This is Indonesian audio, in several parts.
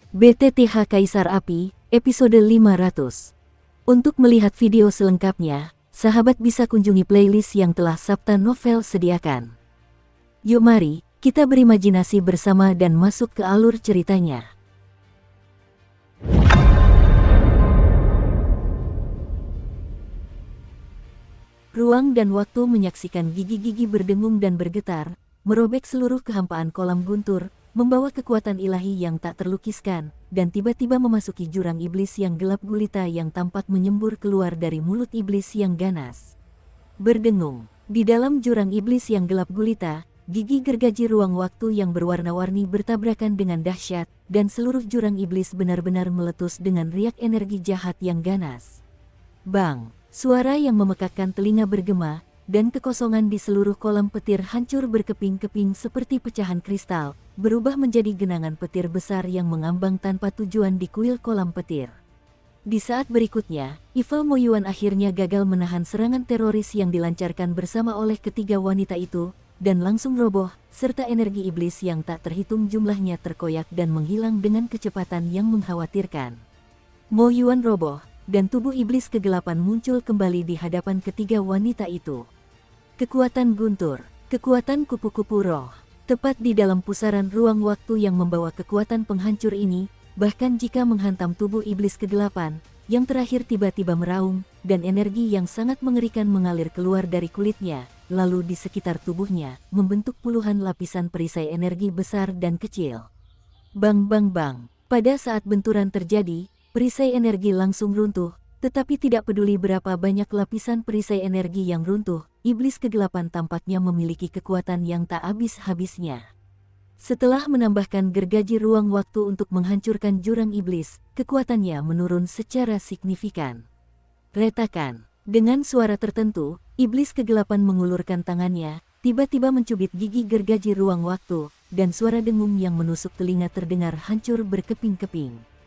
BTTH Kaisar Api, episode 500. Untuk melihat video selengkapnya, sahabat bisa kunjungi playlist yang telah Sabta Novel sediakan. Yuk mari, kita berimajinasi bersama dan masuk ke alur ceritanya. Ruang dan waktu menyaksikan gigi-gigi berdengung dan bergetar, merobek seluruh kehampaan kolam guntur, membawa kekuatan ilahi yang tak terlukiskan, dan tiba-tiba memasuki jurang iblis yang gelap gulita yang tampak menyembur keluar dari mulut iblis yang ganas. Berdengung, di dalam jurang iblis yang gelap gulita, gigi gergaji ruang waktu yang berwarna-warni bertabrakan dengan dahsyat, dan seluruh jurang iblis benar-benar meletus dengan riak energi jahat yang ganas. Bang! Suara yang memekakkan telinga bergema, dan kekosongan di seluruh kolam petir hancur berkeping-keping seperti pecahan kristal, berubah menjadi genangan petir besar yang mengambang tanpa tujuan di kuil kolam petir. Di saat berikutnya, Evil Mo Yuan akhirnya gagal menahan serangan teroris yang dilancarkan bersama oleh ketiga wanita itu, dan langsung roboh, serta energi iblis yang tak terhitung jumlahnya terkoyak dan menghilang dengan kecepatan yang mengkhawatirkan. Mo Yuan roboh, dan tubuh iblis kegelapan muncul kembali di hadapan ketiga wanita itu. Kekuatan guntur, kekuatan kupu-kupu roh, tepat di dalam pusaran ruang waktu yang membawa kekuatan penghancur ini, bahkan jika menghantam tubuh iblis kegelapan, yang terakhir tiba-tiba meraung, dan energi yang sangat mengerikan mengalir keluar dari kulitnya, lalu di sekitar tubuhnya, membentuk puluhan lapisan perisai energi besar dan kecil. Bang bang bang, pada saat benturan terjadi, perisai energi langsung runtuh, tetapi tidak peduli berapa banyak lapisan perisai energi yang runtuh, iblis kegelapan tampaknya memiliki kekuatan yang tak habis-habisnya. Setelah menambahkan gergaji ruang waktu untuk menghancurkan jurang iblis, kekuatannya menurun secara signifikan. Retakan, dengan suara tertentu, iblis kegelapan mengulurkan tangannya, tiba-tiba mencubit gigi gergaji ruang waktu, dan suara dengung yang menusuk telinga terdengar hancur berkeping-keping.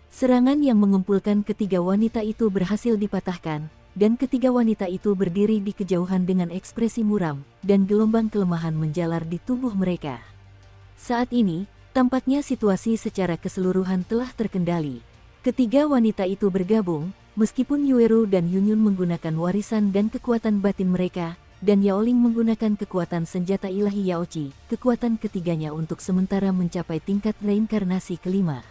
Serangan yang mengumpulkan ketiga wanita itu berhasil dipatahkan, dan ketiga wanita itu berdiri di kejauhan dengan ekspresi muram, dan gelombang kelemahan menjalar di tubuh mereka. Saat ini, tampaknya situasi secara keseluruhan telah terkendali. Ketiga wanita itu bergabung, meskipun Yueru dan Yunyun menggunakan warisan dan kekuatan batin mereka, dan Yaoling menggunakan kekuatan senjata ilahi Yaochi, kekuatan ketiganya untuk sementara mencapai tingkat reinkarnasi kelima.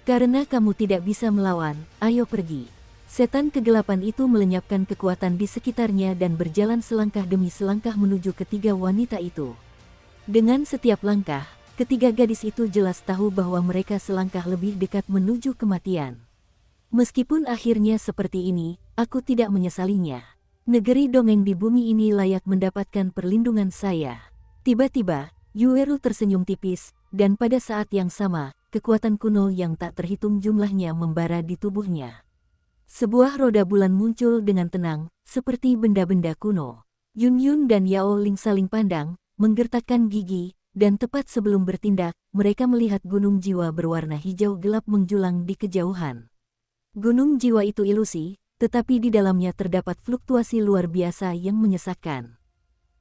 Karena kamu tidak bisa melawan, ayo pergi. Setan kegelapan itu melenyapkan kekuatan di sekitarnya dan berjalan selangkah demi selangkah menuju ketiga wanita itu. Dengan setiap langkah, ketiga gadis itu jelas tahu bahwa mereka selangkah lebih dekat menuju kematian. Meskipun akhirnya seperti ini, aku tidak menyesalinya. Negeri dongeng di bumi ini layak mendapatkan perlindungan saya. Tiba-tiba, Yueru tersenyum tipis, dan pada saat yang sama, kekuatan kuno yang tak terhitung jumlahnya membara di tubuhnya. Sebuah roda bulan muncul dengan tenang, seperti benda-benda kuno. Yunyun dan Yaoling saling pandang, menggertakkan gigi, dan tepat sebelum bertindak, mereka melihat gunung jiwa berwarna hijau gelap menjulang di kejauhan. Gunung jiwa itu ilusi, tetapi di dalamnya terdapat fluktuasi luar biasa yang menyesakkan.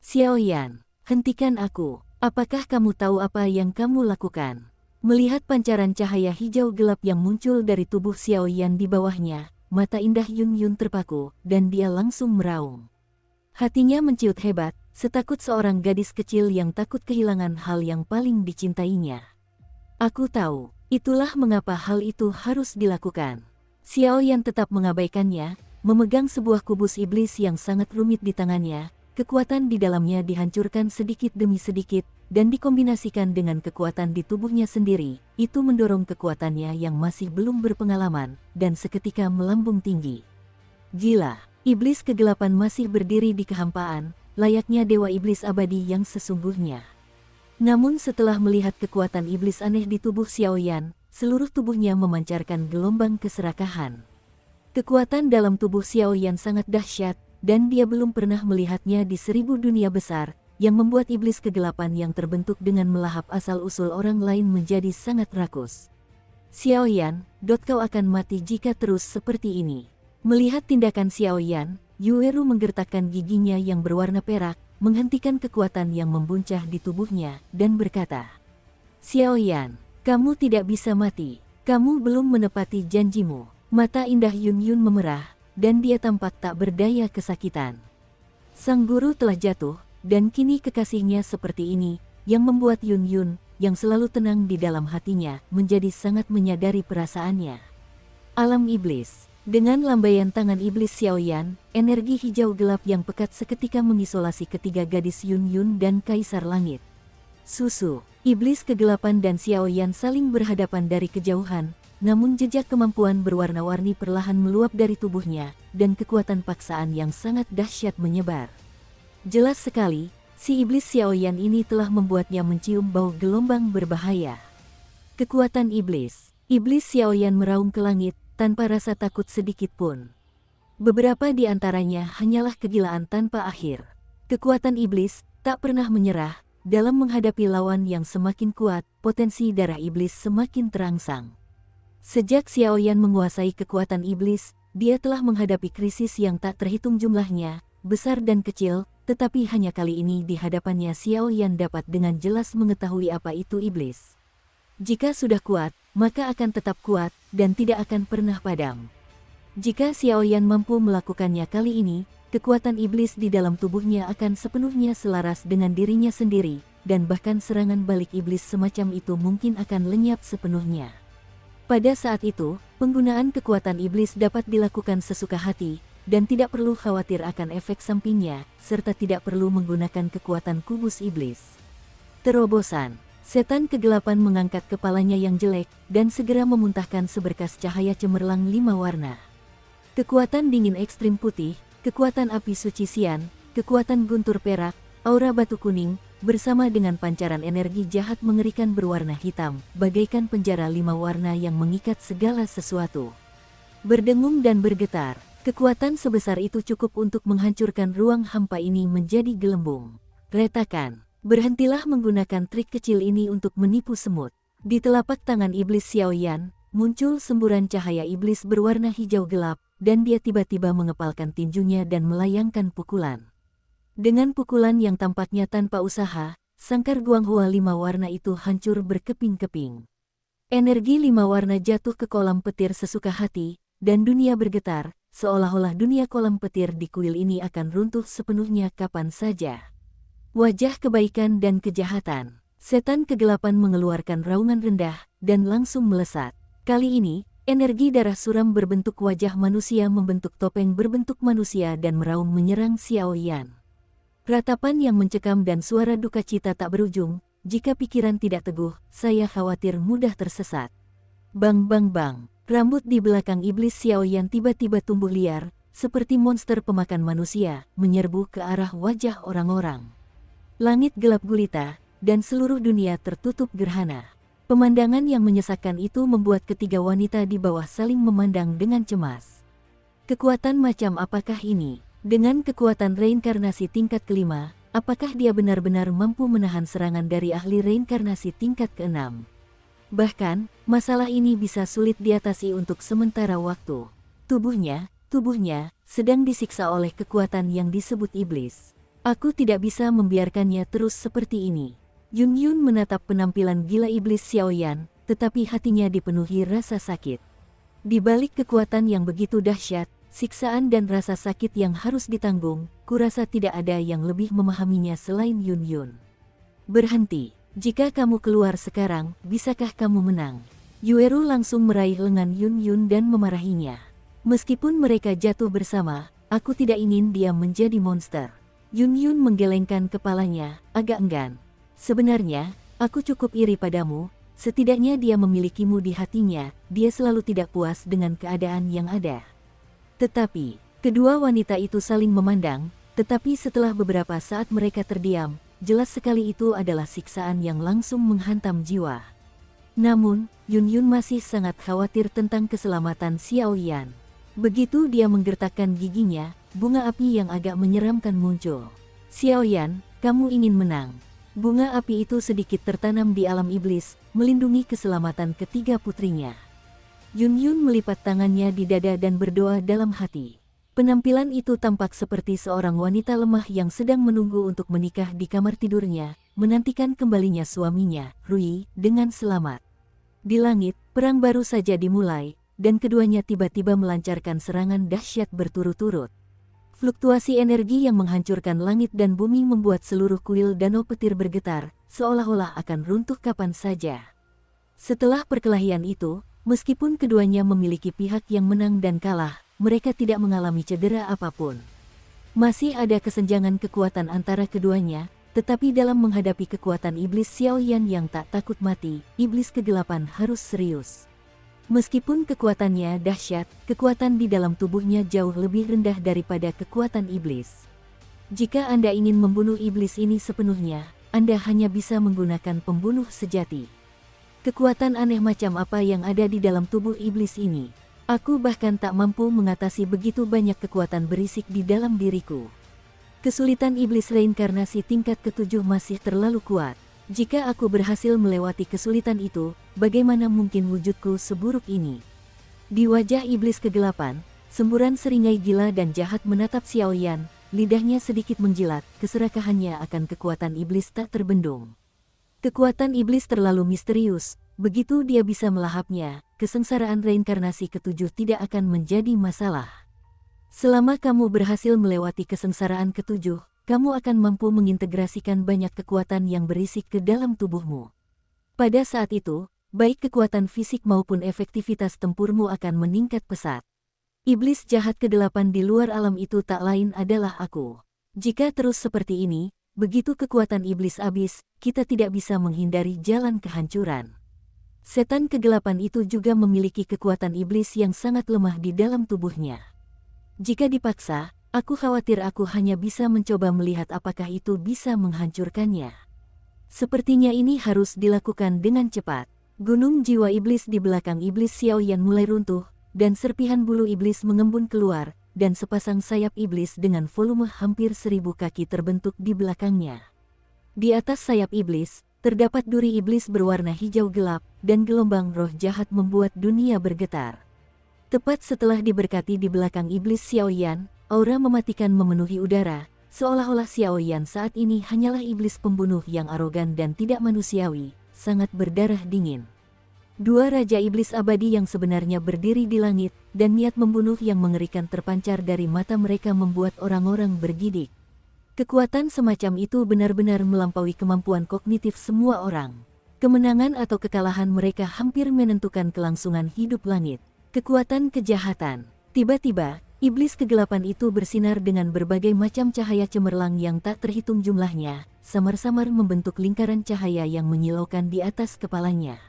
Xiaoyan, hentikan aku, apakah kamu tahu apa yang kamu lakukan? Melihat pancaran cahaya hijau gelap yang muncul dari tubuh Xiaoyan di bawahnya, mata indah Yunyun terpaku, dan dia langsung meraung. Hatinya menciut hebat, setakut seorang gadis kecil yang takut kehilangan hal yang paling dicintainya. Aku tahu, itulah mengapa hal itu harus dilakukan. Xiaoyan tetap mengabaikannya, memegang sebuah kubus iblis yang sangat rumit di tangannya, kekuatan di dalamnya dihancurkan sedikit demi sedikit, dan dikombinasikan dengan kekuatan di tubuhnya sendiri, itu mendorong kekuatannya yang masih belum berpengalaman, dan seketika melambung tinggi. Gila, iblis kegelapan masih berdiri di kehampaan, layaknya dewa iblis abadi yang sesungguhnya. Namun setelah melihat kekuatan iblis aneh di tubuh Xiaoyan, seluruh tubuhnya memancarkan gelombang keserakahan. Kekuatan dalam tubuh Xiaoyan sangat dahsyat, dan dia belum pernah melihatnya di 1000 dunia besar, yang membuat iblis kegelapan yang terbentuk dengan melahap asal-usul orang lain menjadi sangat rakus. Xiaoyan, kau akan mati jika terus seperti ini. Melihat tindakan Xiaoyan, Yueru menggertakkan giginya yang berwarna perak, menghentikan kekuatan yang membuncah di tubuhnya, dan berkata, Xiaoyan, kamu tidak bisa mati. Kamu belum menepati janjimu. Mata indah Yun Yun memerah, dan dia tampak tak berdaya kesakitan. Sang guru telah jatuh, dan kini kekasihnya seperti ini, yang membuat Yun Yun, yang selalu tenang di dalam hatinya, menjadi sangat menyadari perasaannya. Alam iblis. Dengan lambaian tangan iblis Xiaoyan, energi hijau gelap yang pekat seketika mengisolasi ketiga gadis Yun Yun dan Kaisar Langit. Susu. Iblis kegelapan dan Xiaoyan saling berhadapan dari kejauhan, namun jejak kemampuan berwarna-warni perlahan meluap dari tubuhnya, dan kekuatan paksaan yang sangat dahsyat menyebar. Jelas sekali, si iblis Xiaoyan ini telah membuatnya mencium bau gelombang berbahaya. Kekuatan iblis. Iblis Xiaoyan meraung ke langit, tanpa rasa takut sedikit pun. Beberapa di antaranya hanyalah kegilaan tanpa akhir. Kekuatan iblis tak pernah menyerah, dalam menghadapi lawan yang semakin kuat, potensi darah iblis semakin terangsang. Sejak Xiaoyan menguasai kekuatan iblis, dia telah menghadapi krisis yang tak terhitung jumlahnya, besar dan kecil, tetapi hanya kali ini di hadapannya Xiaoyan dapat dengan jelas mengetahui apa itu iblis. Jika sudah kuat, maka akan tetap kuat, dan tidak akan pernah padam. Jika Xiaoyan mampu melakukannya kali ini, kekuatan iblis di dalam tubuhnya akan sepenuhnya selaras dengan dirinya sendiri, dan bahkan serangan balik iblis semacam itu mungkin akan lenyap sepenuhnya. Pada saat itu, penggunaan kekuatan iblis dapat dilakukan sesuka hati, dan tidak perlu khawatir akan efek sampingnya, serta tidak perlu menggunakan kekuatan kubus iblis. Terobosan. Setan kegelapan mengangkat kepalanya yang jelek, dan segera memuntahkan seberkas cahaya cemerlang 5 warna. Kekuatan dingin ekstrim putih, kekuatan api suci sian, kekuatan guntur perak, aura batu kuning, bersama dengan pancaran energi jahat mengerikan berwarna hitam, bagaikan penjara 5 warna yang mengikat segala sesuatu. Berdengung dan bergetar, kekuatan sebesar itu cukup untuk menghancurkan ruang hampa ini menjadi gelembung. Retakan. Berhentilah menggunakan trik kecil ini untuk menipu semut. Di telapak tangan iblis Xiaoyan, muncul semburan cahaya iblis berwarna hijau gelap, dan dia tiba-tiba mengepalkan tinjunya dan melayangkan pukulan. Dengan pukulan yang tampaknya tanpa usaha, sangkar Guanghua 5 warna itu hancur berkeping-keping. Energi 5 warna jatuh ke kolam petir sesuka hati, dan dunia bergetar, seolah-olah dunia kolam petir di kuil ini akan runtuh sepenuhnya kapan saja. Wajah kebaikan dan kejahatan. Setan kegelapan mengeluarkan raungan rendah, dan langsung melesat. Kali ini, energi darah suram berbentuk wajah manusia membentuk topeng berbentuk manusia dan meraung menyerang Xiaoyan. Ratapan yang mencekam dan suara duka cita tak berujung, jika pikiran tidak teguh, saya khawatir mudah tersesat. Bang bang bang, rambut di belakang iblis Xiaoyan tiba-tiba tumbuh liar, seperti monster pemakan manusia, menyerbu ke arah wajah orang-orang. Langit gelap gulita, dan seluruh dunia tertutup gerhana. Pemandangan yang menyesakkan itu membuat ketiga wanita di bawah saling memandang dengan cemas. Kekuatan macam apakah ini? Dengan kekuatan reinkarnasi tingkat kelima, apakah dia benar-benar mampu menahan serangan dari ahli reinkarnasi tingkat keenam? Bahkan, masalah ini bisa sulit diatasi untuk sementara waktu. Tubuhnya sedang disiksa oleh kekuatan yang disebut iblis. Aku tidak bisa membiarkannya terus seperti ini. Yun Yun menatap penampilan gila iblis Xiaoyan, tetapi hatinya dipenuhi rasa sakit. Di balik kekuatan yang begitu dahsyat, siksaan dan rasa sakit yang harus ditanggung, kurasa tidak ada yang lebih memahaminya selain Yun Yun. Berhenti. Jika kamu keluar sekarang, bisakah kamu menang? Yueru langsung meraih lengan Yun Yun dan memarahinya. Meskipun mereka jatuh bersama, aku tidak ingin dia menjadi monster. Yun Yun menggelengkan kepalanya, agak enggan. Sebenarnya, aku cukup iri padamu, setidaknya dia memilikimu di hatinya, dia selalu tidak puas dengan keadaan yang ada. Tetapi, kedua wanita itu saling memandang, tetapi setelah beberapa saat mereka terdiam, jelas sekali itu adalah siksaan yang langsung menghantam jiwa. Namun, Yun Yun masih sangat khawatir tentang keselamatan Xiaoyan. Begitu dia menggertakkan giginya, bunga api yang agak menyeramkan muncul. Xiaoyan, kamu ingin menang. Bunga api itu sedikit tertanam di alam iblis, melindungi keselamatan ketiga putrinya. Yun Yun melipat tangannya di dada dan berdoa dalam hati. Penampilan itu tampak seperti seorang wanita lemah yang sedang menunggu untuk menikah di kamar tidurnya, menantikan kembalinya suaminya, Rui, dengan selamat. Di langit, Perang baru saja dimulai, dan keduanya tiba-tiba melancarkan serangan dahsyat berturut-turut. Fluktuasi energi yang menghancurkan langit dan bumi membuat seluruh kuil danau petir bergetar, seolah-olah akan runtuh kapan saja. Setelah perkelahian itu, meskipun keduanya memiliki pihak yang menang dan kalah, mereka tidak mengalami cedera apapun. Masih ada kesenjangan kekuatan antara keduanya, tetapi dalam menghadapi kekuatan iblis Xiaoyan yang tak takut mati, iblis kegelapan harus serius. Meskipun kekuatannya dahsyat, kekuatan di dalam tubuhnya jauh lebih rendah daripada kekuatan iblis. Jika Anda ingin membunuh iblis ini sepenuhnya, Anda hanya bisa menggunakan pembunuh sejati. Kekuatan aneh macam apa yang ada di dalam tubuh iblis ini? Aku bahkan tak mampu mengatasi begitu banyak kekuatan berisik di dalam diriku. Kesulitan iblis reinkarnasi tingkat ke-7 masih terlalu kuat. Jika aku berhasil melewati kesulitan itu, bagaimana mungkin wujudku seburuk ini? Di wajah iblis kegelapan, semburan seringai gila dan jahat menatap Xiaoyan, lidahnya sedikit menjilat, keserakahannya akan kekuatan iblis tak terbendung. Kekuatan iblis terlalu misterius, begitu dia bisa melahapnya, kesengsaraan reinkarnasi ke-7 tidak akan menjadi masalah. Selama kamu berhasil melewati kesengsaraan ke-7, kamu akan mampu mengintegrasikan banyak kekuatan yang berisik ke dalam tubuhmu. Pada saat itu, baik kekuatan fisik maupun efektivitas tempurmu akan meningkat pesat. Iblis jahat ke-8 di luar alam itu tak lain adalah aku. Jika terus seperti ini, begitu kekuatan iblis habis, kita tidak bisa menghindari jalan kehancuran. Setan kegelapan itu juga memiliki kekuatan iblis yang sangat lemah di dalam tubuhnya. Jika dipaksa, aku khawatir aku hanya bisa mencoba melihat apakah itu bisa menghancurkannya. Sepertinya ini harus dilakukan dengan cepat. Gunung jiwa iblis di belakang iblis Xiaoyan mulai runtuh, dan serpihan bulu iblis mengembun keluar, dan sepasang sayap iblis dengan volume hampir 1000 kaki terbentuk di belakangnya. Di atas sayap iblis, terdapat duri iblis berwarna hijau gelap, dan gelombang roh jahat membuat dunia bergetar. Tepat setelah diberkati di belakang iblis Xiaoyan, aura mematikan memenuhi udara, seolah-olah Xiaoyan saat ini hanyalah iblis pembunuh yang arogan dan tidak manusiawi, sangat berdarah dingin. Dua raja iblis abadi yang sebenarnya berdiri di langit, dan niat membunuh yang mengerikan terpancar dari mata mereka membuat orang-orang bergidik. Kekuatan semacam itu benar-benar melampaui kemampuan kognitif semua orang. Kemenangan atau kekalahan mereka hampir menentukan kelangsungan hidup langit. Kekuatan kejahatan. Tiba-tiba, iblis kegelapan itu bersinar dengan berbagai macam cahaya cemerlang yang tak terhitung jumlahnya, samar-samar membentuk lingkaran cahaya yang menyilaukan di atas kepalanya.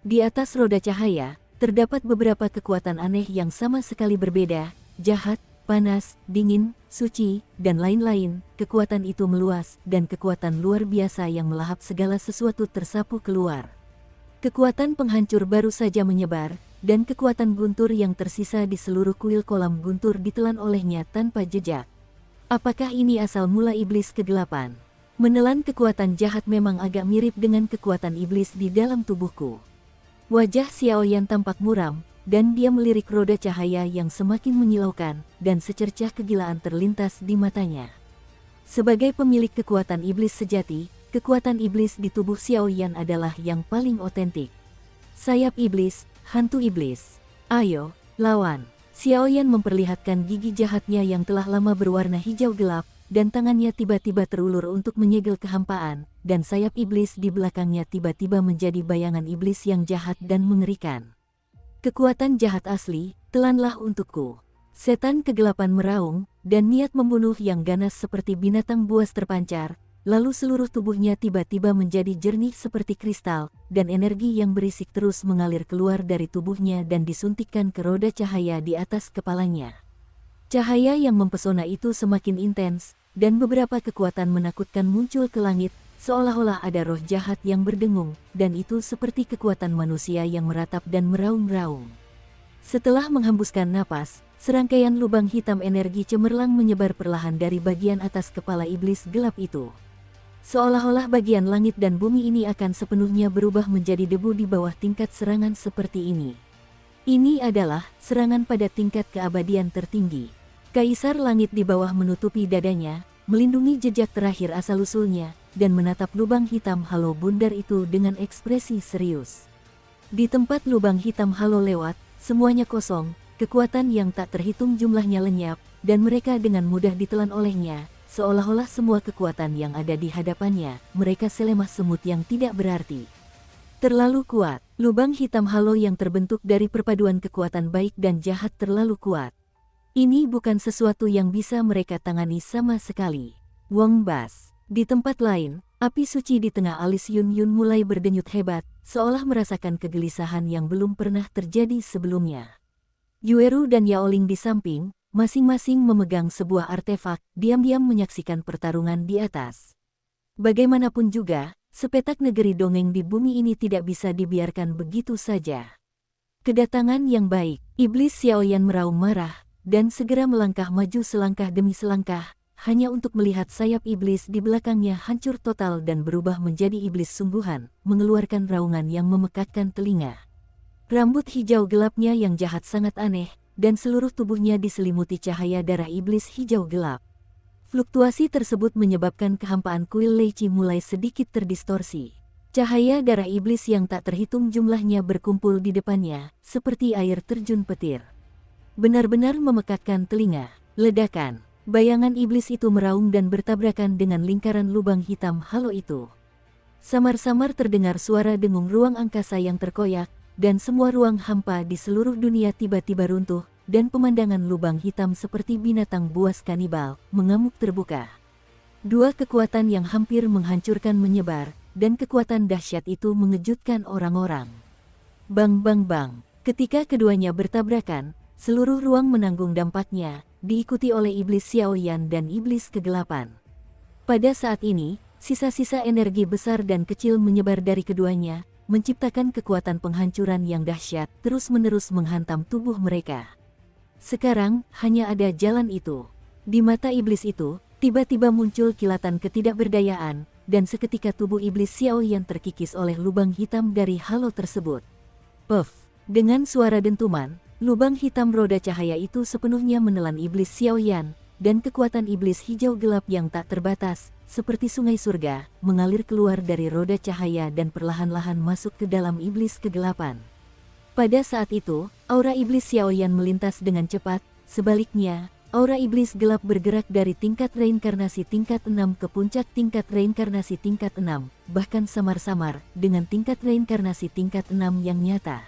Di atas roda cahaya, terdapat beberapa kekuatan aneh yang sama sekali berbeda, jahat, panas, dingin, suci, dan lain-lain. Kekuatan itu meluas, dan kekuatan luar biasa yang melahap segala sesuatu tersapu keluar. Kekuatan penghancur baru saja menyebar, dan kekuatan guntur yang tersisa di seluruh kuil kolam guntur ditelan olehnya tanpa jejak. Apakah ini asal mula iblis kegelapan? Menelan kekuatan jahat memang agak mirip dengan kekuatan iblis di dalam tubuhku. Wajah Xiaoyan tampak muram, dan dia melirik roda cahaya yang semakin menyilaukan, dan secercah kegilaan terlintas di matanya. Sebagai pemilik kekuatan iblis sejati, kekuatan iblis di tubuh Xiaoyan adalah yang paling otentik. Sayap iblis, hantu iblis. Ayo, lawan. Xiaoyan memperlihatkan gigi jahatnya yang telah lama berwarna hijau gelap, dan tangannya tiba-tiba terulur untuk menyegel kehampaan, dan sayap iblis di belakangnya tiba-tiba menjadi bayangan iblis yang jahat dan mengerikan. Kekuatan jahat asli, telanlah untukku. Setan kegelapan meraung, dan niat membunuh yang ganas seperti binatang buas terpancar, lalu seluruh tubuhnya tiba-tiba menjadi jernih seperti kristal, dan energi yang berisik terus mengalir keluar dari tubuhnya dan disuntikkan ke roda cahaya di atas kepalanya. Cahaya yang mempesona itu semakin intens, dan beberapa kekuatan menakutkan muncul ke langit, seolah-olah ada roh jahat yang berdengung, dan itu seperti kekuatan manusia yang meratap dan meraung-raung. Setelah menghembuskan napas, serangkaian lubang hitam energi cemerlang menyebar perlahan dari bagian atas kepala iblis gelap itu. Seolah-olah bagian langit dan bumi ini akan sepenuhnya berubah menjadi debu di bawah tingkat serangan seperti ini. Ini adalah serangan pada tingkat keabadian tertinggi. Kaisar langit di bawah menutupi dadanya, melindungi jejak terakhir asal-usulnya, dan menatap lubang hitam halo bundar itu dengan ekspresi serius. Di tempat lubang hitam halo lewat, semuanya kosong, kekuatan yang tak terhitung jumlahnya lenyap, dan mereka dengan mudah ditelan olehnya, seolah-olah semua kekuatan yang ada di hadapannya, mereka selemah semut yang tidak berarti. Terlalu kuat, lubang hitam halo yang terbentuk dari perpaduan kekuatan baik dan jahat terlalu kuat. Ini bukan sesuatu yang bisa mereka tangani sama sekali. Wong Bas. Di tempat lain, api suci di tengah alis Yun Yun mulai berdenyut hebat, seolah merasakan kegelisahan yang belum pernah terjadi sebelumnya. Yueru dan Yaoling di samping, masing-masing memegang sebuah artefak, diam-diam menyaksikan pertarungan di atas. Bagaimanapun juga, sepetak negeri dongeng di bumi ini tidak bisa dibiarkan begitu saja. Kedatangan yang baik, iblis Xiaoyan meraung marah, dan segera melangkah maju selangkah demi selangkah, hanya untuk melihat sayap iblis di belakangnya hancur total dan berubah menjadi iblis sungguhan, mengeluarkan raungan yang memekakkan telinga. Rambut hijau gelapnya yang jahat sangat aneh, dan seluruh tubuhnya diselimuti cahaya darah iblis hijau gelap. Fluktuasi tersebut menyebabkan kehampaan kuil Leici mulai sedikit terdistorsi. Cahaya darah iblis yang tak terhitung jumlahnya berkumpul di depannya, seperti air terjun petir. Benar-benar memekakkan telinga. Ledakan. Bayangan iblis itu meraung dan bertabrakan dengan lingkaran lubang hitam halo itu. Samar-samar terdengar suara dengung ruang angkasa yang terkoyak, dan semua ruang hampa di seluruh dunia tiba-tiba runtuh, dan pemandangan lubang hitam seperti binatang buas kanibal, mengamuk terbuka. Dua kekuatan yang hampir menghancurkan menyebar, dan kekuatan dahsyat itu mengejutkan orang-orang. Bang bang bang, ketika keduanya bertabrakan, seluruh ruang menanggung dampaknya, diikuti oleh iblis Xiaoyan dan iblis kegelapan. Pada saat ini, sisa-sisa energi besar dan kecil menyebar dari keduanya, menciptakan kekuatan penghancuran yang dahsyat terus-menerus menghantam tubuh mereka. Sekarang, hanya ada jalan itu. Di mata iblis itu, tiba-tiba muncul kilatan ketidakberdayaan, dan seketika tubuh iblis Xiaoyan terkikis oleh lubang hitam dari halo tersebut. Puff! Dengan suara dentuman, lubang hitam roda cahaya itu sepenuhnya menelan iblis Xiaoyan, dan kekuatan iblis hijau gelap yang tak terbatas, seperti sungai surga, mengalir keluar dari roda cahaya dan perlahan-lahan masuk ke dalam iblis kegelapan. Pada saat itu, aura iblis Xiaoyan melintas dengan cepat, sebaliknya, aura iblis gelap bergerak dari tingkat reinkarnasi tingkat 6 ke puncak tingkat reinkarnasi tingkat 6, bahkan samar-samar, dengan tingkat reinkarnasi tingkat 6 yang nyata.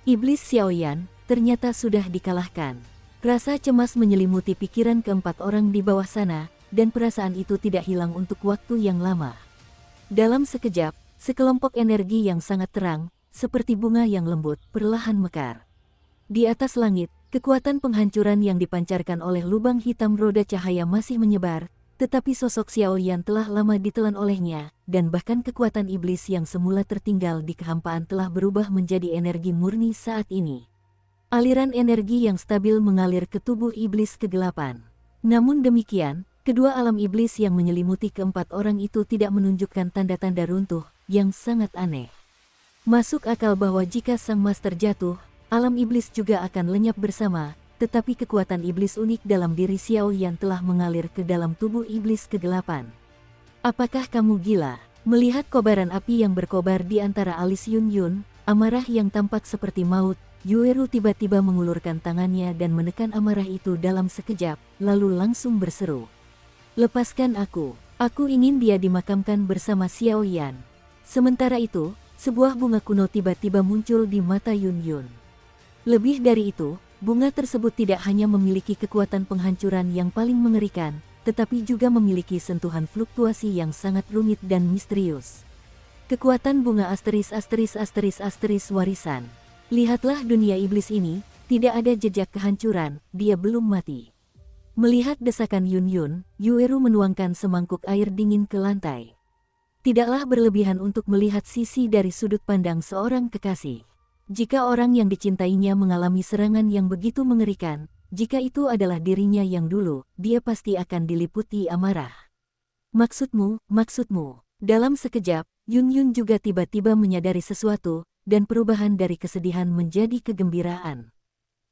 Iblis Xiaoyan ternyata sudah dikalahkan. Rasa cemas menyelimuti pikiran keempat orang di bawah sana, dan perasaan itu tidak hilang untuk waktu yang lama. Dalam sekejap, sekelompok energi yang sangat terang, seperti bunga yang lembut, perlahan mekar. Di atas langit, kekuatan penghancuran yang dipancarkan oleh lubang hitam roda cahaya masih menyebar, tetapi sosok Xiaoyan telah lama ditelan olehnya, dan bahkan kekuatan iblis yang semula tertinggal di kehampaan telah berubah menjadi energi murni saat ini. Aliran energi yang stabil mengalir ke tubuh iblis kegelapan. Namun demikian, kedua alam iblis yang menyelimuti keempat orang itu tidak menunjukkan tanda-tanda runtuh, yang sangat aneh. Masuk akal bahwa jika sang master jatuh, alam iblis juga akan lenyap bersama, tetapi kekuatan iblis unik dalam diri Xiaoyan telah mengalir ke dalam tubuh iblis kegelapan. Apakah kamu gila? Melihat kobaran api yang berkobar di antara alis Yun Yun, amarah yang tampak seperti maut, Yueru tiba-tiba mengulurkan tangannya dan menekan amarah itu dalam sekejap, lalu langsung berseru. Lepaskan aku ingin dia dimakamkan bersama Xiaoyan. Sementara itu, sebuah bunga kuno tiba-tiba muncul di mata Yun Yun. Lebih dari itu, bunga tersebut tidak hanya memiliki kekuatan penghancuran yang paling mengerikan, tetapi juga memiliki sentuhan fluktuasi yang sangat rumit dan misterius. Kekuatan bunga **** warisan. Lihatlah dunia iblis ini, tidak ada jejak kehancuran, dia belum mati. Melihat desakan Yun Yun, Yueru menuangkan semangkuk air dingin ke lantai. Tidaklah berlebihan untuk melihat sisi dari sudut pandang seorang kekasih. Jika orang yang dicintainya mengalami serangan yang begitu mengerikan, jika itu adalah dirinya yang dulu, dia pasti akan diliputi amarah. Maksudmu. Dalam sekejap, Yun Yun juga tiba-tiba menyadari sesuatu, dan perubahan dari kesedihan menjadi kegembiraan.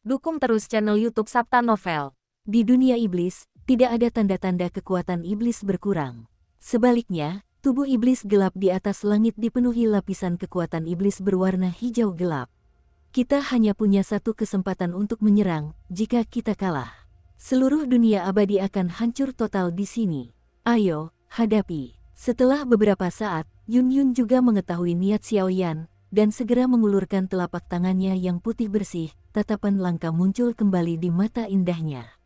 Dukung terus channel YouTube Sabta Novel. Di dunia iblis, tidak ada tanda-tanda kekuatan iblis berkurang. Sebaliknya, Tubuh iblis gelap di atas langit dipenuhi lapisan kekuatan iblis berwarna hijau gelap. Kita hanya punya satu kesempatan untuk menyerang. Jika kita kalah, seluruh dunia abadi akan hancur total di sini. Ayo, hadapi. Setelah beberapa saat, Yun Yun juga mengetahui niat Xiaoyan, dan segera mengulurkan telapak tangannya yang putih bersih. Tatapan langka muncul kembali di mata indahnya.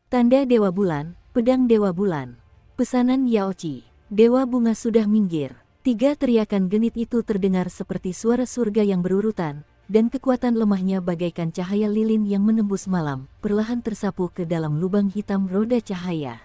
Tanda Dewa Bulan, pedang Dewa Bulan. Pesanan Yaoci, Dewa Bunga sudah minggir. 3 teriakan genit itu terdengar seperti suara surga yang berurutan, dan kekuatan lemahnya bagaikan cahaya lilin yang menembus malam, perlahan tersapu ke dalam lubang hitam roda cahaya.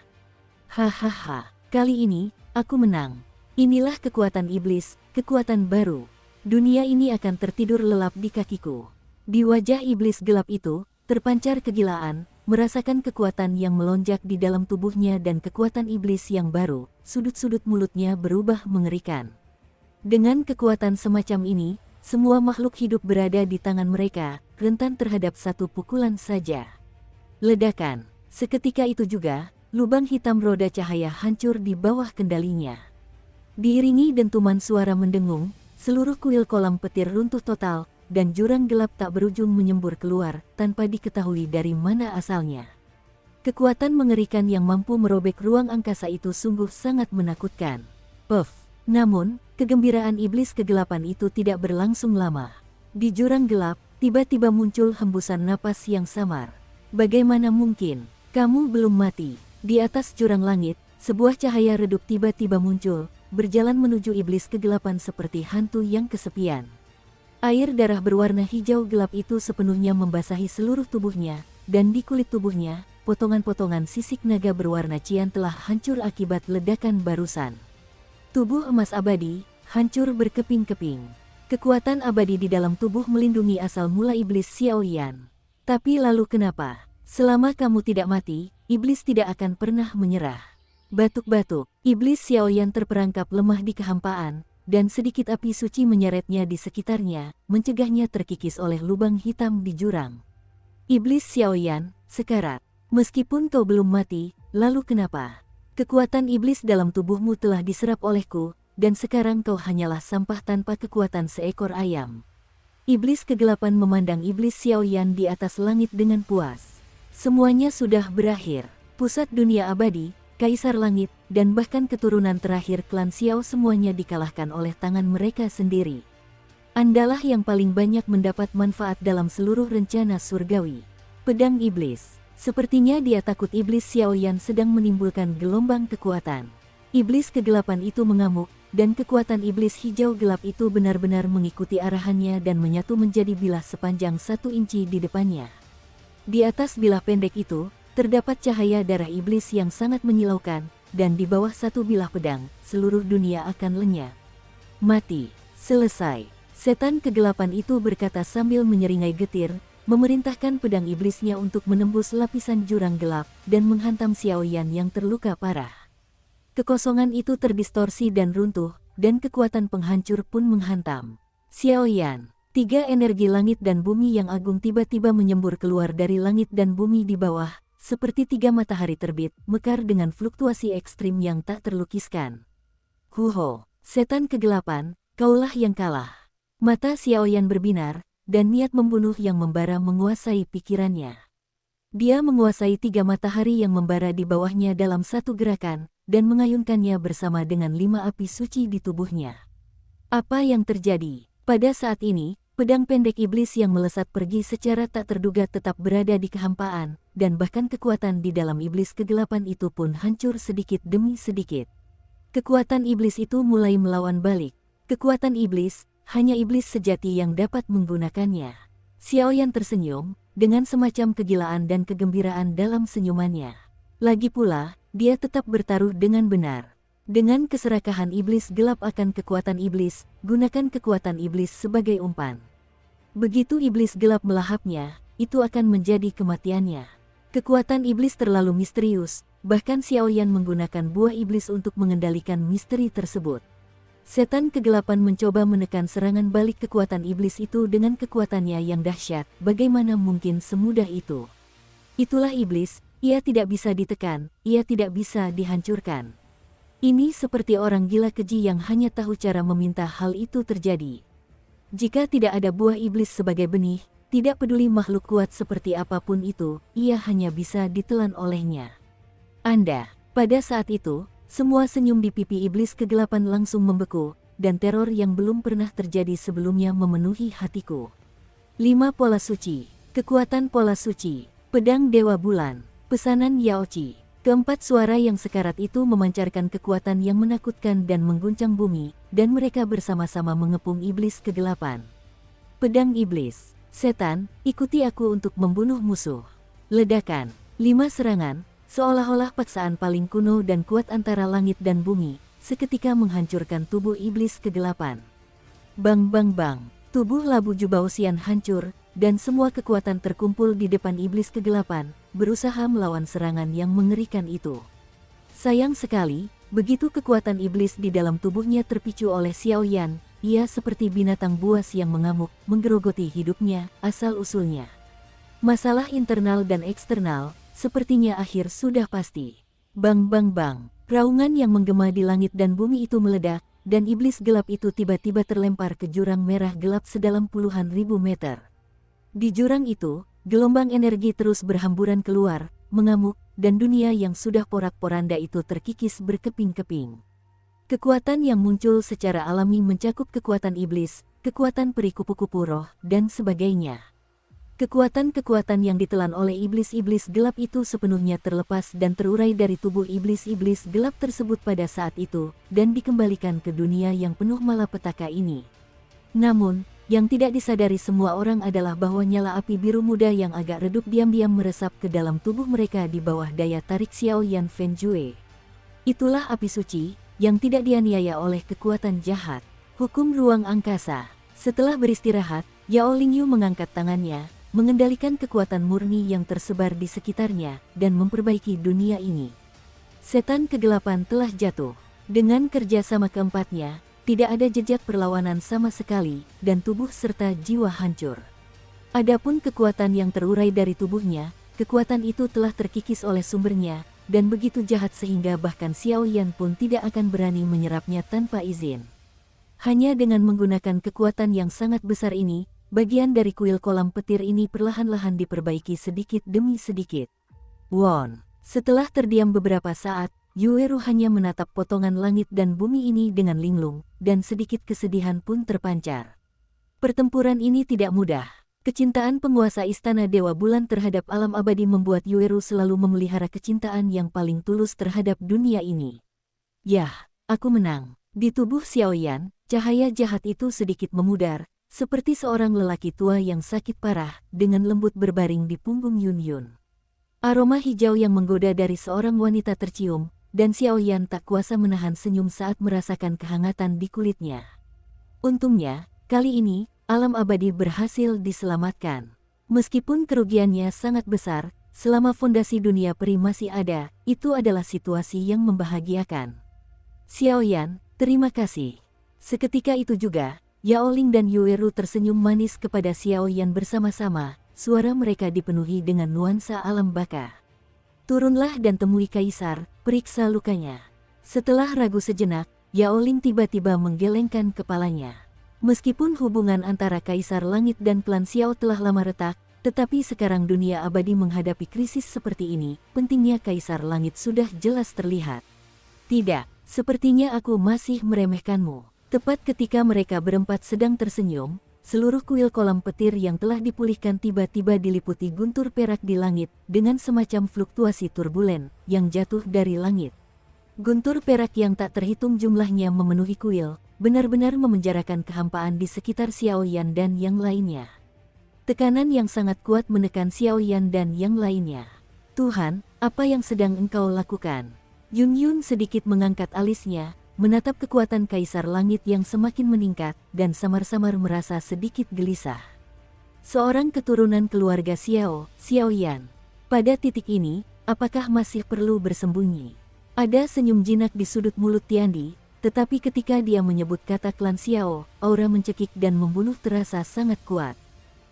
Hahaha, kali ini, aku menang. Inilah kekuatan iblis, kekuatan baru. Dunia ini akan tertidur lelap di kakiku. Di wajah iblis gelap itu, terpancar kegilaan, merasakan kekuatan yang melonjak di dalam tubuhnya dan kekuatan iblis yang baru, sudut-sudut mulutnya berubah mengerikan. Dengan kekuatan semacam ini, semua makhluk hidup berada di tangan mereka, rentan terhadap satu pukulan saja. Ledakan. Seketika itu juga, lubang hitam roda cahaya hancur di bawah kendalinya. Diiringi dentuman suara mendengung, seluruh kuil kolam petir runtuh total, dan jurang gelap tak berujung menyembur keluar, tanpa diketahui dari mana asalnya. Kekuatan mengerikan yang mampu merobek ruang angkasa itu sungguh sangat menakutkan. Puff! Namun, kegembiraan iblis kegelapan itu tidak berlangsung lama. Di jurang gelap, tiba-tiba muncul hembusan napas yang samar. Bagaimana mungkin? Kamu belum mati. Di atas jurang langit, sebuah cahaya redup tiba-tiba muncul, berjalan menuju iblis kegelapan seperti hantu yang kesepian. Air darah berwarna hijau gelap itu sepenuhnya membasahi seluruh tubuhnya, dan di kulit tubuhnya, potongan-potongan sisik naga berwarna cian telah hancur akibat ledakan barusan. Tubuh emas abadi, hancur berkeping-keping. Kekuatan abadi di dalam tubuh melindungi asal mula iblis Xiaoyan. Tapi lalu kenapa? Selama kamu tidak mati, iblis tidak akan pernah menyerah. Batuk-batuk, iblis Xiaoyan terperangkap lemah di kehampaan, dan sedikit api suci menyeretnya di sekitarnya, mencegahnya terkikis oleh lubang hitam di jurang. Iblis Xiaoyan, sekarat. Meskipun kau belum mati, lalu kenapa? Kekuatan iblis dalam tubuhmu telah diserap olehku, dan sekarang kau hanyalah sampah tanpa kekuatan seekor ayam. Iblis kegelapan memandang iblis Xiaoyan di atas langit dengan puas. Semuanya sudah berakhir. Pusat dunia abadi, Kaisar Langit, dan bahkan keturunan terakhir klan Xiao semuanya dikalahkan oleh tangan mereka sendiri. Andalah yang paling banyak mendapat manfaat dalam seluruh rencana surgawi. Pedang Iblis. Sepertinya dia takut iblis Xiaoyan sedang menimbulkan gelombang kekuatan. Iblis kegelapan itu mengamuk, dan kekuatan iblis hijau gelap itu benar-benar mengikuti arahannya dan menyatu menjadi bilah sepanjang 1 inci di depannya. Di atas bilah pendek itu, terdapat cahaya darah iblis yang sangat menyilaukan, dan di bawah satu bilah pedang, seluruh dunia akan lenyap. Mati. Selesai. Setan kegelapan itu berkata sambil menyeringai getir, memerintahkan pedang iblisnya untuk menembus lapisan jurang gelap, dan menghantam Xiaoyan yang terluka parah. Kekosongan itu terdistorsi dan runtuh, dan kekuatan penghancur pun menghantam Xiaoyan. 3 energi langit dan bumi yang agung tiba-tiba menyembur keluar dari langit dan bumi di bawah, seperti 3 matahari terbit, mekar dengan fluktuasi ekstrim yang tak terlukiskan. Huho, setan kegelapan, kaulah yang kalah. Mata Xiaoyan berbinar, dan niat membunuh yang membara menguasai pikirannya. Dia menguasai 3 matahari yang membara di bawahnya dalam satu gerakan, dan mengayunkannya bersama dengan 5 api suci di tubuhnya. Apa yang terjadi? Pada saat ini, pedang pendek iblis yang melesat pergi secara tak terduga tetap berada di kehampaan, dan bahkan kekuatan di dalam iblis kegelapan itu pun hancur sedikit demi sedikit. Kekuatan iblis itu mulai melawan balik. Kekuatan iblis, hanya iblis sejati yang dapat menggunakannya. Xiaoyan tersenyum, dengan semacam kegilaan dan kegembiraan dalam senyumannya. Lagi pula, dia tetap bertaruh dengan benar. Dengan keserakahan iblis gelap akan kekuatan iblis, gunakan kekuatan iblis sebagai umpan. Begitu iblis gelap melahapnya, itu akan menjadi kematiannya. Kekuatan iblis terlalu misterius, bahkan Xiaoyan menggunakan buah iblis untuk mengendalikan misteri tersebut. Setan kegelapan mencoba menekan serangan balik kekuatan iblis itu dengan kekuatannya yang dahsyat. Bagaimana mungkin semudah itu? Itulah iblis, ia tidak bisa ditekan, ia tidak bisa dihancurkan. Ini seperti orang gila keji yang hanya tahu cara meminta hal itu terjadi. Jika tidak ada buah iblis sebagai benih, tidak peduli makhluk kuat seperti apapun itu, ia hanya bisa ditelan olehnya. Pada saat itu, semua senyum di pipi iblis kegelapan langsung membeku, dan teror yang belum pernah terjadi sebelumnya memenuhi hatiku. 5 pola suci, kekuatan pola suci, pedang Dewa Bulan, pesanan Yaochi. Keempat suara yang sekarat itu memancarkan kekuatan yang menakutkan dan mengguncang bumi, dan mereka bersama-sama mengepung iblis kegelapan. Pedang iblis, setan, ikuti aku untuk membunuh musuh. Ledakan, 5 serangan, seolah-olah paksaan paling kuno dan kuat antara langit dan bumi, seketika menghancurkan tubuh iblis kegelapan. Bang bang bang, tubuh Labu Jubausian hancur, dan semua kekuatan terkumpul di depan iblis kegelapan, berusaha melawan serangan yang mengerikan itu. Sayang sekali, begitu kekuatan iblis di dalam tubuhnya terpicu oleh Xiao Yan, ia seperti binatang buas yang mengamuk, menggerogoti hidupnya, asal-usulnya. Masalah internal dan eksternal, sepertinya akhir sudah pasti. Bang bang bang, raungan yang menggema di langit dan bumi itu meledak, dan iblis gelap itu tiba-tiba terlempar ke jurang merah gelap sedalam puluhan ribu meter. Di jurang itu, gelombang energi terus berhamburan keluar, mengamuk, dan dunia yang sudah porak-poranda itu terkikis berkeping-keping. Kekuatan yang muncul secara alami mencakup kekuatan iblis, kekuatan peri kupu-kupu roh, dan sebagainya. Kekuatan-kekuatan yang ditelan oleh iblis-iblis gelap itu sepenuhnya terlepas dan terurai dari tubuh iblis-iblis gelap tersebut pada saat itu, dan dikembalikan ke dunia yang penuh malapetaka ini. Namun, yang tidak disadari semua orang adalah bahwa nyala api biru muda yang agak redup diam-diam meresap ke dalam tubuh mereka di bawah daya tarik Xiao Yan Fenjue. Itulah api suci, yang tidak dianiaya oleh kekuatan jahat. Hukum ruang angkasa. Setelah beristirahat, Yao Lingyu mengangkat tangannya, mengendalikan kekuatan murni yang tersebar di sekitarnya, dan memperbaiki dunia ini. Setan kegelapan telah jatuh. Dengan kerjasama keempatnya, tidak ada jejak perlawanan sama sekali, dan tubuh serta jiwa hancur. Adapun kekuatan yang terurai dari tubuhnya, kekuatan itu telah terkikis oleh sumbernya, dan begitu jahat sehingga bahkan Xiao Yan pun tidak akan berani menyerapnya tanpa izin. Hanya dengan menggunakan kekuatan yang sangat besar ini, bagian dari kuil kolam petir ini perlahan-lahan diperbaiki sedikit demi sedikit. Setelah terdiam beberapa saat, Yueru hanya menatap potongan langit dan bumi ini dengan linglung, dan sedikit kesedihan pun terpancar. Pertempuran ini tidak mudah. Kecintaan penguasa Istana Dewa Bulan terhadap alam abadi membuat Yueru selalu memelihara kecintaan yang paling tulus terhadap dunia ini. Yah, aku menang. Di tubuh Xiao Yan, cahaya jahat itu sedikit memudar, seperti seorang lelaki tua yang sakit parah, dengan lembut berbaring di punggung Yun Yun. Aroma hijau yang menggoda dari seorang wanita tercium, dan Xiao Yan tak kuasa menahan senyum saat merasakan kehangatan di kulitnya. Untungnya, kali ini, alam abadi berhasil diselamatkan. Meskipun kerugiannya sangat besar, selama fondasi dunia peri masih ada, itu adalah situasi yang membahagiakan. Xiao Yan, terima kasih. Seketika itu juga, Yao Ling dan Yueru tersenyum manis kepada Xiao Yan bersama-sama, suara mereka dipenuhi dengan nuansa alam baka. Turunlah dan temui Kaisar, periksa lukanya. Setelah ragu sejenak, Yao Ling tiba-tiba menggelengkan kepalanya. Meskipun hubungan antara Kaisar Langit dan klan Xiao telah lama retak, tetapi sekarang dunia abadi menghadapi krisis seperti ini, pentingnya Kaisar Langit sudah jelas terlihat. Tidak, sepertinya aku masih meremehkanmu. Tepat ketika mereka berempat sedang tersenyum, seluruh kuil kolam petir yang telah dipulihkan tiba-tiba diliputi guntur perak di langit, dengan semacam fluktuasi turbulen, yang jatuh dari langit. Guntur perak yang tak terhitung jumlahnya memenuhi kuil, benar-benar memenjarakan kehampaan di sekitar Xiao Yan dan yang lainnya. Tekanan yang sangat kuat menekan Xiao Yan dan yang lainnya. Tuhan, apa yang sedang engkau lakukan? Yun Yun sedikit mengangkat alisnya, menatap kekuatan Kaisar Langit yang semakin meningkat, dan samar-samar merasa sedikit gelisah. Seorang keturunan keluarga Xiao Yan. Pada titik ini, apakah masih perlu bersembunyi? Ada senyum jinak di sudut mulut Tiandi, tetapi ketika dia menyebut kata klan Xiao, aura mencekik dan membunuh terasa sangat kuat.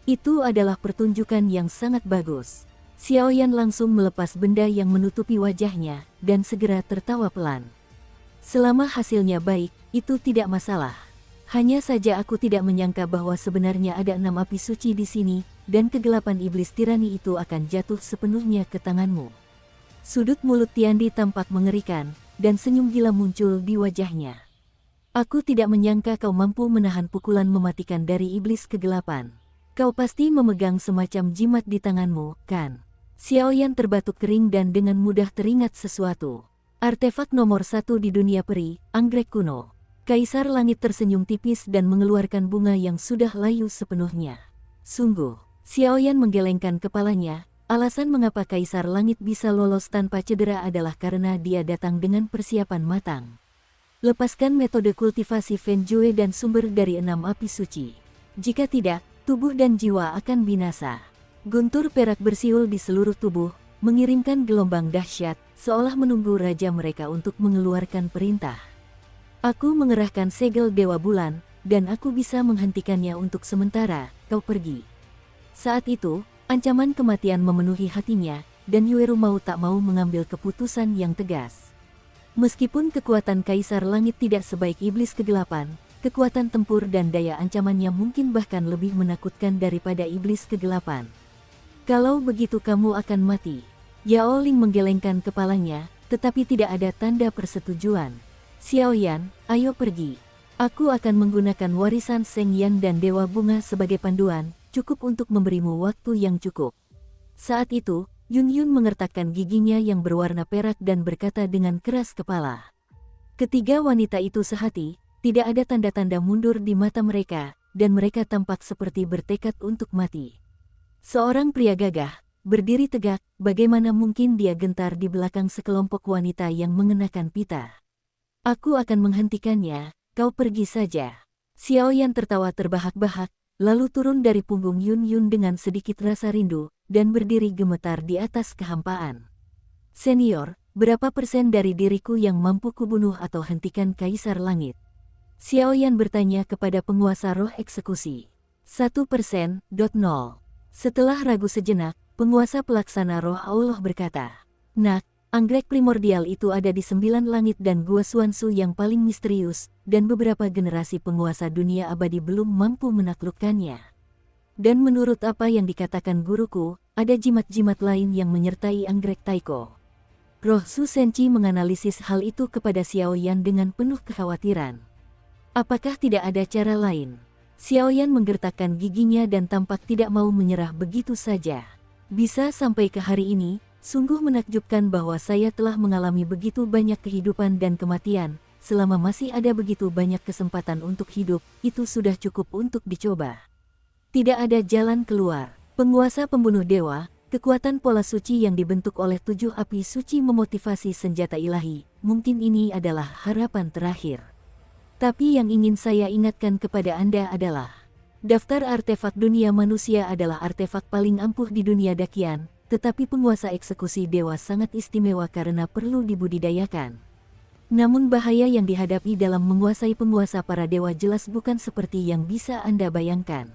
Itu adalah pertunjukan yang sangat bagus. Xiao Yan langsung melepas benda yang menutupi wajahnya, dan segera tertawa pelan. Selama hasilnya baik, itu tidak masalah. Hanya saja aku tidak menyangka bahwa sebenarnya ada 6 api suci di sini, dan kegelapan iblis tirani itu akan jatuh sepenuhnya ke tanganmu. Sudut mulut Tiandi tampak mengerikan, dan senyum gila muncul di wajahnya. Aku tidak menyangka kau mampu menahan pukulan mematikan dari iblis kegelapan. Kau pasti memegang semacam jimat di tanganmu, kan? Xiaoyan terbatuk kering dan dengan mudah teringat sesuatu. Artefak nomor 1 di dunia peri, anggrek kuno. Kaisar Langit tersenyum tipis dan mengeluarkan bunga yang sudah layu sepenuhnya. Sungguh, Xiaoyan menggelengkan kepalanya. Alasan mengapa Kaisar Langit bisa lolos tanpa cedera adalah karena dia datang dengan persiapan matang. Lepaskan metode kultivasi Feng Jue dan sumber dari 6 api suci. Jika tidak, tubuh dan jiwa akan binasa. Guntur perak bersiul di seluruh tubuh, mengirimkan gelombang dahsyat, seolah menunggu raja mereka untuk mengeluarkan perintah. Aku mengerahkan segel Dewa Bulan, dan aku bisa menghentikannya untuk sementara, kau pergi. Saat itu, ancaman kematian memenuhi hatinya, dan Yueru mau tak mau mengambil keputusan yang tegas. Meskipun kekuatan Kaisar Langit tidak sebaik iblis kegelapan, kekuatan tempur dan daya ancamannya mungkin bahkan lebih menakutkan daripada iblis kegelapan. Kalau begitu kamu akan mati. Yao Ling menggelengkan kepalanya, tetapi tidak ada tanda persetujuan. Xiaoyan, ayo pergi. Aku akan menggunakan warisan Seng Yan dan Dewa Bunga sebagai panduan, cukup untuk memberimu waktu yang cukup. Saat itu, Yun Yun mengertakkan giginya yang berwarna perak dan berkata dengan keras kepala. Ketiga wanita itu sehati, tidak ada tanda-tanda mundur di mata mereka, dan mereka tampak seperti bertekad untuk mati. Seorang pria gagah, berdiri tegak, bagaimana mungkin dia gentar di belakang sekelompok wanita yang mengenakan pita. Aku akan menghentikannya, kau pergi saja. Xiaoyan tertawa terbahak-bahak, lalu turun dari punggung Yun Yun dengan sedikit rasa rindu, dan berdiri gemetar di atas kehampaan. Senior, berapa persen dari diriku yang mampu kubunuh atau hentikan Kaisar Langit? Xiaoyan bertanya kepada penguasa roh eksekusi. 1%, 0. Setelah ragu sejenak, penguasa pelaksana roh Allah berkata, "Nak, anggrek primordial itu ada di 9 langit dan Gua Xuanzu yang paling misterius, dan beberapa generasi penguasa dunia abadi belum mampu menaklukkannya. Dan menurut apa yang dikatakan guruku, ada jimat-jimat lain yang menyertai anggrek Taiko." Roh Su Senchi menganalisis hal itu kepada Xiaoyan dengan penuh kekhawatiran. Apakah tidak ada cara lain? Xiaoyan menggertakkan giginya dan tampak tidak mau menyerah begitu saja. Bisa sampai ke hari ini, sungguh menakjubkan bahwa saya telah mengalami begitu banyak kehidupan dan kematian. Selama masih ada begitu banyak kesempatan untuk hidup, itu sudah cukup untuk dicoba. Tidak ada jalan keluar. Penguasa pembunuh dewa, kekuatan pola suci yang dibentuk oleh 7 api suci memotivasi senjata ilahi. Mungkin ini adalah harapan terakhir. Tapi yang ingin saya ingatkan kepada Anda adalah, daftar artefak dunia manusia adalah artefak paling ampuh di dunia dakian, tetapi penguasa eksekusi dewa sangat istimewa karena perlu dibudidayakan. Namun bahaya yang dihadapi dalam menguasai penguasa para dewa jelas bukan seperti yang bisa Anda bayangkan.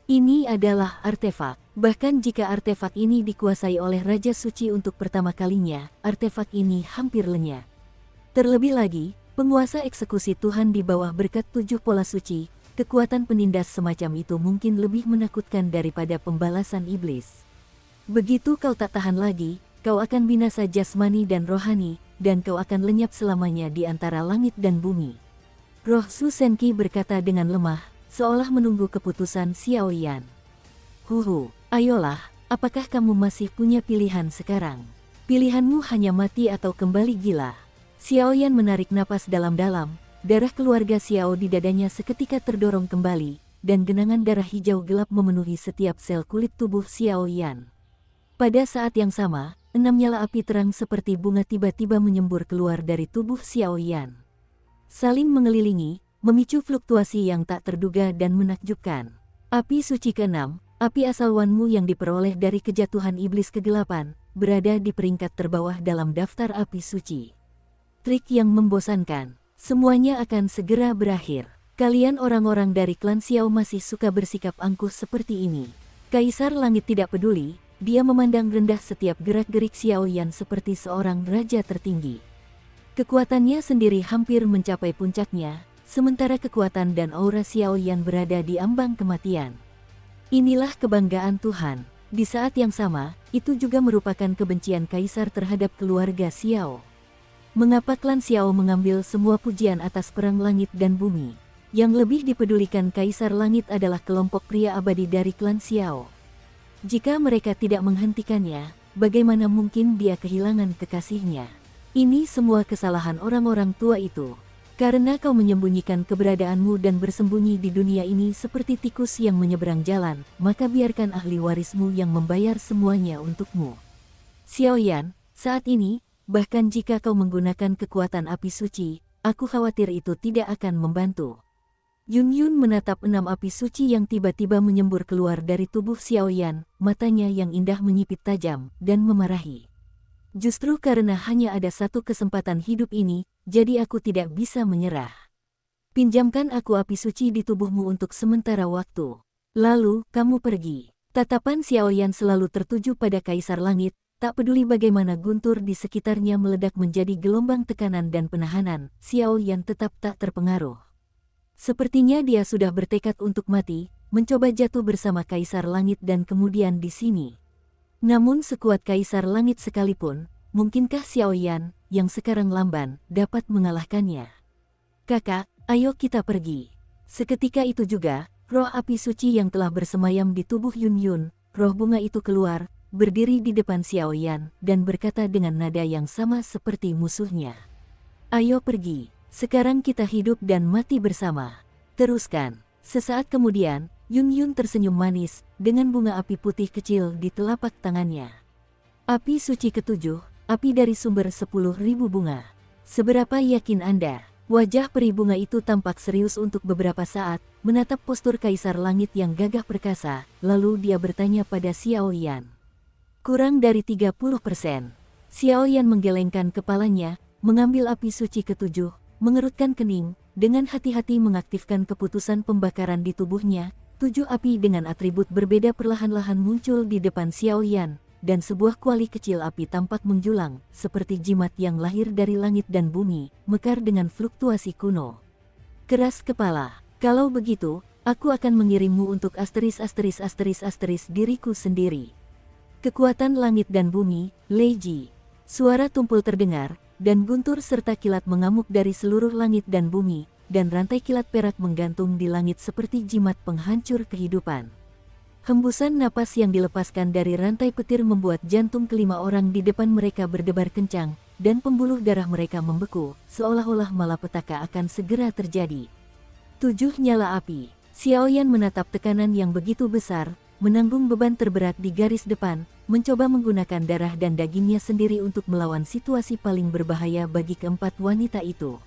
Ini adalah artefak. Bahkan jika artefak ini dikuasai oleh Raja Suci untuk pertama kalinya, artefak ini hampir lenyap. Terlebih lagi, penguasa eksekusi Tuhan di bawah berkat 7 pola suci, kekuatan penindas semacam itu mungkin lebih menakutkan daripada pembalasan iblis. Begitu kau tak tahan lagi, kau akan binasa jasmani dan rohani, dan kau akan lenyap selamanya di antara langit dan bumi. Roh Su Senki berkata dengan lemah, seolah menunggu keputusan Xiaoyan. Ayolah, apakah kamu masih punya pilihan sekarang? Pilihanmu hanya mati atau kembali gila. Xiaoyan menarik napas dalam-dalam, darah keluarga Xiao di dadanya seketika terdorong kembali, dan genangan darah hijau gelap memenuhi setiap sel kulit tubuh Xiaoyan. Pada saat yang sama, 6 nyala api terang seperti bunga tiba-tiba menyembur keluar dari tubuh Xiaoyan. Saling mengelilingi, memicu fluktuasi yang tak terduga dan menakjubkan. Api suci ke-6, api asal Wanmu yang diperoleh dari kejatuhan iblis kegelapan, berada di peringkat terbawah dalam daftar api suci. Trik yang membosankan, semuanya akan segera berakhir. Kalian orang-orang dari klan Xiao masih suka bersikap angkuh seperti ini. Kaisar Langit tidak peduli, dia memandang rendah setiap gerak-gerik Xiaoyan seperti seorang raja tertinggi. Kekuatannya sendiri hampir mencapai puncaknya, sementara kekuatan dan aura Xiaoyan berada di ambang kematian. Inilah kebanggaan Tuhan. Di saat yang sama, itu juga merupakan kebencian Kaisar terhadap keluarga Xiao. Mengapa klan Xiao mengambil semua pujian atas perang langit dan bumi? Yang lebih dipedulikan Kaisar Langit adalah kelompok pria abadi dari klan Xiao. Jika mereka tidak menghentikannya, bagaimana mungkin dia kehilangan kekasihnya? Ini semua kesalahan orang-orang tua itu. Karena kau menyembunyikan keberadaanmu dan bersembunyi di dunia ini seperti tikus yang menyeberang jalan, maka biarkan ahli warismu yang membayar semuanya untukmu. Xiaoyan, saat ini, bahkan jika kau menggunakan kekuatan api suci, aku khawatir itu tidak akan membantu. Yun Yun menatap 6 api suci yang tiba-tiba menyembur keluar dari tubuh Xiaoyan, matanya yang indah menyipit tajam, dan memarahi. Justru karena hanya ada satu kesempatan hidup ini, jadi aku tidak bisa menyerah. Pinjamkan aku api suci di tubuhmu untuk sementara waktu. Lalu, kamu pergi. Tatapan Xiaoyan selalu tertuju pada Kaisar Langit, tak peduli bagaimana guntur di sekitarnya meledak menjadi gelombang tekanan dan penahanan, Xiaoyan tetap tak terpengaruh. Sepertinya dia sudah bertekad untuk mati, mencoba jatuh bersama Kaisar Langit dan kemudian di sini. Namun sekuat Kaisar Langit sekalipun, mungkinkah Xiaoyan, yang sekarang lamban, dapat mengalahkannya? Kakak, ayo kita pergi. Seketika itu juga, roh api suci yang telah bersemayam di tubuh Yun Yun, roh bunga itu keluar, berdiri di depan Xiaoyan, dan berkata dengan nada yang sama seperti musuhnya. Ayo pergi, sekarang kita hidup dan mati bersama. Teruskan. Sesaat kemudian, Yun Yun tersenyum manis, dengan bunga api putih kecil di telapak tangannya. Api suci ketujuh, api dari sumber 10.000 bunga. Seberapa yakin Anda? Wajah peri bunga itu tampak serius untuk beberapa saat, menatap postur Kaisar Langit yang gagah perkasa, lalu dia bertanya pada Xiaoyan. Kurang dari 30%. Xiaoyan menggelengkan kepalanya, mengambil api suci ketujuh, mengerutkan kening, dengan hati-hati mengaktifkan keputusan pembakaran di tubuhnya. 7 api dengan atribut berbeda perlahan-lahan muncul di depan Xiaoyan, dan sebuah kuali kecil api tampak menjulang, seperti jimat yang lahir dari langit dan bumi, mekar dengan fluktuasi kuno. Keras kepala, kalau begitu, aku akan mengirimmu untuk asteris diriku sendiri. Kekuatan langit dan bumi, Leiji. Suara tumpul terdengar, dan guntur serta kilat mengamuk dari seluruh langit dan bumi, dan rantai kilat perak menggantung di langit seperti jimat penghancur kehidupan. Hembusan napas yang dilepaskan dari rantai petir membuat jantung kelima orang di depan mereka berdebar kencang, dan pembuluh darah mereka membeku, seolah-olah malapetaka akan segera terjadi. 7 nyala api. Xiaoyan menatap tekanan yang begitu besar, menanggung beban terberat di garis depan, mencoba menggunakan darah dan dagingnya sendiri untuk melawan situasi paling berbahaya bagi keempat wanita itu.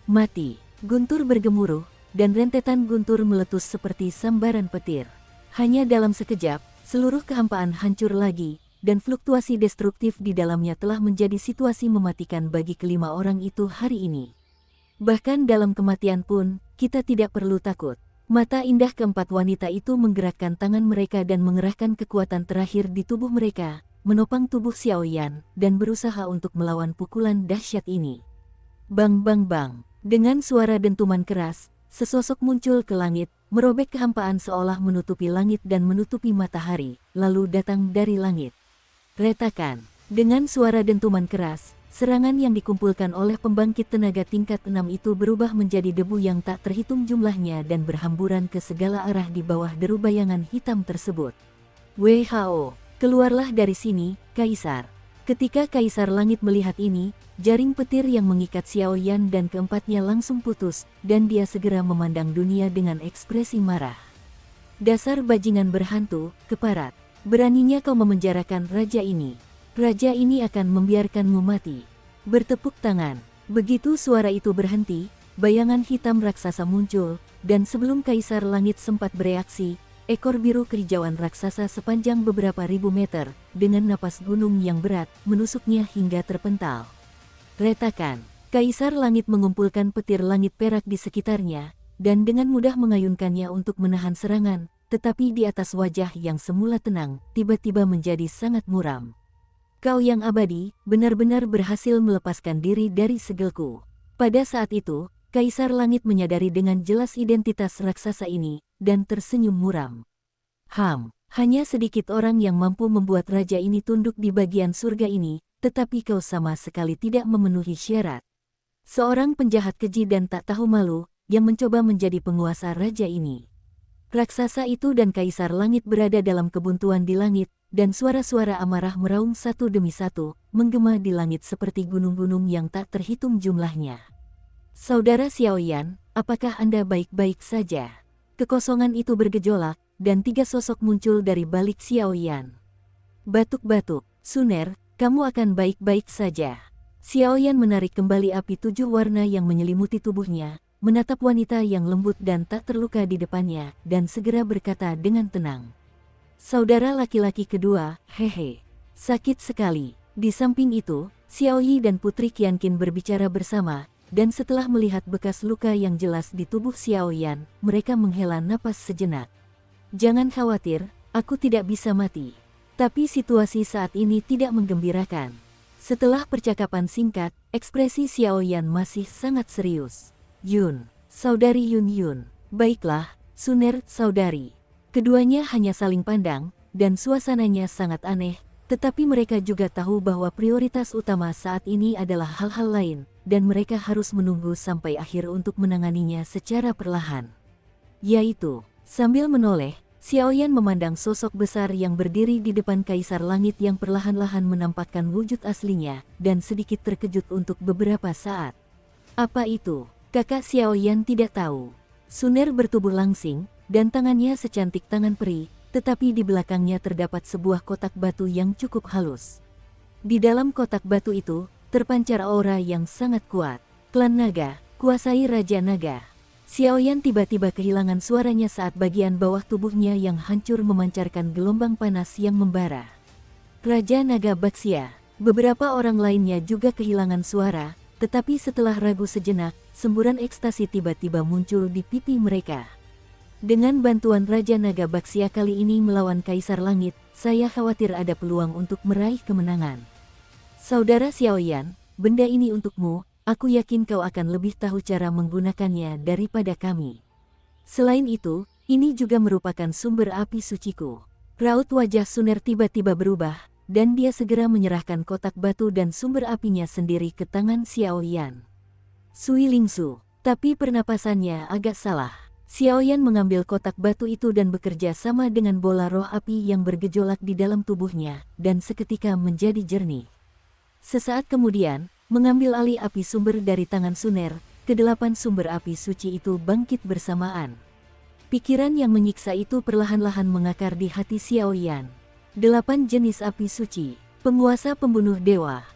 Mati. Guntur bergemuruh, dan rentetan guntur meletus seperti sambaran petir. Hanya dalam sekejap, seluruh kehampaan hancur lagi, dan fluktuasi destruktif di dalamnya telah menjadi situasi mematikan bagi kelima orang itu hari ini. Bahkan dalam kematian pun, kita tidak perlu takut. Mata indah keempat wanita itu menggerakkan tangan mereka dan mengerahkan kekuatan terakhir di tubuh mereka, menopang tubuh Xiaoyan, dan berusaha untuk melawan pukulan dahsyat ini. Bang bang bang. Dengan suara dentuman keras, sesosok muncul ke langit, merobek kehampaan seolah menutupi langit dan menutupi matahari, lalu datang dari langit. Retakan. Dengan suara dentuman keras, serangan yang dikumpulkan oleh pembangkit tenaga tingkat 6 itu berubah menjadi debu yang tak terhitung jumlahnya dan berhamburan ke segala arah di bawah deru bayangan hitam tersebut. WHO, keluarlah dari sini, Kaisar. Ketika Kaisar Langit melihat ini, jaring petir yang mengikat Xiaoyan dan keempatnya langsung putus, dan dia segera memandang dunia dengan ekspresi marah. Dasar bajingan berhantu, keparat. Beraninya kau memenjarakan raja ini. Raja ini akan membiarkanmu mati. Bertepuk tangan. Begitu suara itu berhenti, bayangan hitam raksasa muncul, dan sebelum Kaisar Langit sempat bereaksi, ekor biru kehijauan raksasa sepanjang beberapa ribu meter, dengan napas gunung yang berat, menusuknya hingga terpental. Retakan. Kaisar Langit mengumpulkan petir langit perak di sekitarnya, dan dengan mudah mengayunkannya untuk menahan serangan, tetapi di atas wajah yang semula tenang, tiba-tiba menjadi sangat muram. Kau yang abadi, benar-benar berhasil melepaskan diri dari segelku. Pada saat itu, Kaisar Langit menyadari dengan jelas identitas raksasa ini, dan tersenyum muram. Hanya sedikit orang yang mampu membuat raja ini tunduk di bagian surga ini, tetapi kau sama sekali tidak memenuhi syarat. Seorang penjahat keji dan tak tahu malu, yang mencoba menjadi penguasa raja ini. Raksasa itu dan Kaisar Langit berada dalam kebuntuan di langit, dan suara-suara amarah meraung satu demi satu, menggema di langit seperti gunung-gunung yang tak terhitung jumlahnya. Saudara Xiaoyan, apakah Anda baik-baik saja? Kekosongan itu bergejolak, dan 3 sosok muncul dari balik Xiaoyan. Batuk-batuk, Suner, kamu akan baik-baik saja. Xiaoyan menarik kembali api 7 warna yang menyelimuti tubuhnya, menatap wanita yang lembut dan tak terluka di depannya, dan segera berkata dengan tenang. Saudara laki-laki kedua, hehe. Sakit sekali. Di samping itu, Xiaoyi dan Putri Qianqin berbicara bersama, dan setelah melihat bekas luka yang jelas di tubuh Xiaoyan, mereka menghela napas sejenak. Jangan khawatir, aku tidak bisa mati. Tapi situasi saat ini tidak menggembirakan. Setelah percakapan singkat, ekspresi Xiaoyan masih sangat serius. Yun, saudari Yun. Baiklah, Suner, saudari. Keduanya hanya saling pandang, dan suasananya sangat aneh, tetapi mereka juga tahu bahwa prioritas utama saat ini adalah hal-hal lain, dan mereka harus menunggu sampai akhir untuk menanganinya secara perlahan. Yaitu, sambil menoleh, Xiaoyan memandang sosok besar yang berdiri di depan Kaisar Langit yang perlahan-lahan menampakkan wujud aslinya, dan sedikit terkejut untuk beberapa saat. Apa itu? Kakak Xiaoyan tidak tahu. Suner bertubuh langsing, dan tangannya secantik tangan peri, tetapi di belakangnya terdapat sebuah kotak batu yang cukup halus. Di dalam kotak batu itu, terpancar aura yang sangat kuat. Klan Naga, kuasai Raja Naga. Xiaoyan tiba-tiba kehilangan suaranya saat bagian bawah tubuhnya yang hancur memancarkan gelombang panas yang membara. Raja Naga Baxia, beberapa orang lainnya juga kehilangan suara, tetapi setelah ragu sejenak, semburan ekstasi tiba-tiba muncul di pipi mereka. Dengan bantuan Raja Naga Baxia kali ini melawan Kaisar Langit, saya khawatir ada peluang untuk meraih kemenangan. Saudara Xiaoyan, benda ini untukmu, aku yakin kau akan lebih tahu cara menggunakannya daripada kami. Selain itu, ini juga merupakan sumber api suciku. Raut wajah Suner tiba-tiba berubah, dan dia segera menyerahkan kotak batu dan sumber apinya sendiri ke tangan Xiaoyan. Sui Lingsu, tapi pernapasannya agak salah. Xiaoyan mengambil kotak batu itu dan bekerja sama dengan bola roh api yang bergejolak di dalam tubuhnya, dan seketika menjadi jernih. Sesaat kemudian, mengambil alih api sumber dari tangan Suner, ke-8 sumber api suci itu bangkit bersamaan. Pikiran yang menyiksa itu perlahan-lahan mengakar di hati Xiaoyan. 8 jenis api suci, penguasa pembunuh dewa.